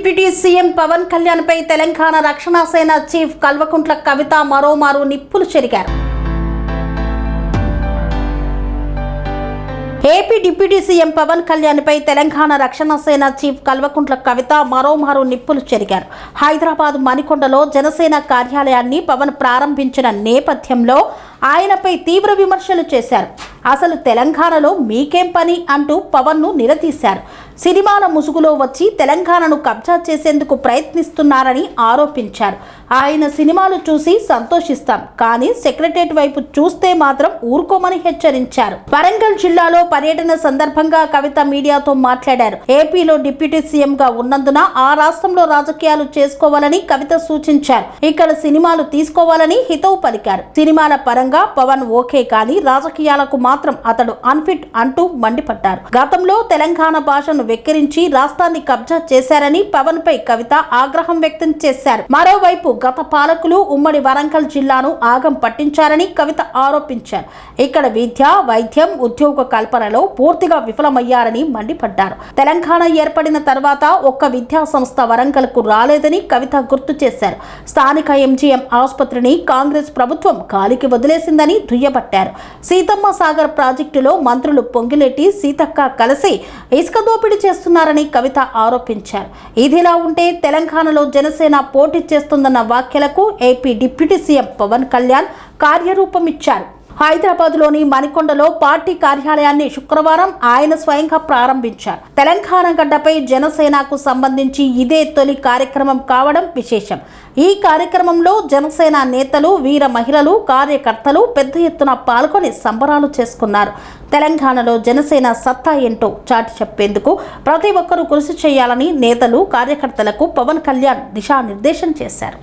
Deputy CM Pawan Kalyan పై Telangana Rakshana Sena chief Kalvakuntla Kavitha మరోమారు నిప్పులు చెరిగారు. AP deputy CM Pawan Kalyan పై తెలంగాణ రక్షణ సేన చీఫ్ కల్వకుంట్ల కవిత మరోమారు నిప్పులు చెరిగారు. హైదరాబాద్ మణికొండలో జనసేన కార్యాలయాన్ని పవన్ ప్రారంభించిన నేపథ్యంలో ఆయనపై తీవ్ర విమర్శలు చేశారు. అసలు తెలంగాణలో మీకేం పని అంటూ పవన్ను నిలదీశారు. సినిమాల ముసుగులో వచ్చి తెలంగాణను కబ్జా చేసేందుకు ప్రయత్నిస్తున్నారని ఆరోపించారు. ఆయన సినిమాలు చూసి సంతోషిస్తాం, కానీ సెక్రటరియట్ వైపు చూస్తే మాత్రం ఊరుకోమని హెచ్చరించారు. వరంగల్ జిల్లాలో పర్యటన సందర్భంగా కవిత మీడియాతో మాట్లాడారు. ఏపీలో డిప్యూటీ సీఎం గా ఉన్నందున ఆ రాష్ట్రంలో రాజకీయాలు చేసుకోవాలని కవిత సూచించారు. ఇక్కడ సినిమాలు తీసుకోవాలని హితవు పలికారు. సినిమాల పరంగా పవన్ ఓకే, కానీ రాజకీయాలకు మాత్రం అతడు అన్ఫిట్ అంటూ మండిపడ్డారు. గతంలో తెలంగాణ భాషను వెక్కిరించి రాష్ట్రాన్ని కబ్జా చేశారని పవన్ పై కవిత ఆగ్రహం వ్యక్తం చేశారు. మరోవైపు గత పాలకులు ఉమ్మడి వరంగల్ జిల్లాను ఆగం పట్టించారని కవిత ఆరోపించారు. ఇక్కడ విద్య, వైద్యం, ఉద్యోగ కల్పనలో పూర్తిగా విఫలమయ్యారని మండిపడ్డారు. తెలంగాణ ఏర్పడిన తర్వాత ఒక్క విద్యా సంస్థ వరంగల్ కు రాలేదని కవిత గుర్తు చేశారు. స్థానిక ఎంజీఎం ఆసుపత్రిని కాంగ్రెస్ ప్రభుత్వం గాలికి వదిలేసిందని దుయ్యబట్టారు. సీతమ్మ సాగర్ ప్రాజెక్టులో మంత్రులు పొంగిలేటి, సీతక్క కలిసి ఇసుక దోపిడీ చేస్తున్నారని కవిత ఆరోపించారు. ఇదిలా ఉంటే తెలంగాణలో జనసేన పోటీ చేస్తుందన్న వ్యాఖ్యలకు AP deputy CM Pawan Kalyan కార్యరూపం ఇచ్చారు. హైదరాబాద్లోని మణికొండలో పార్టీ కార్యాలయాన్ని శుక్రవారం ఆయన స్వయంగా ప్రారంభించారు. తెలంగాణ గడ్డపై జనసేనకు సంబంధించి ఇదే తొలి కార్యక్రమం కావడం విశేషం. ఈ కార్యక్రమంలో జనసేన నేతలు, వీర మహిళలు, కార్యకర్తలు పెద్ద ఎత్తున పాల్గొని సంబరాలు చేసుకున్నారు. తెలంగాణలో జనసేన సత్తా ఏంటో చాటి చెప్పేందుకు ప్రతి ఒక్కరూ కృషి చేయాలని నేతలు, కార్యకర్తలకు పవన్ కళ్యాణ్ దిశానిర్దేశం చేశారు.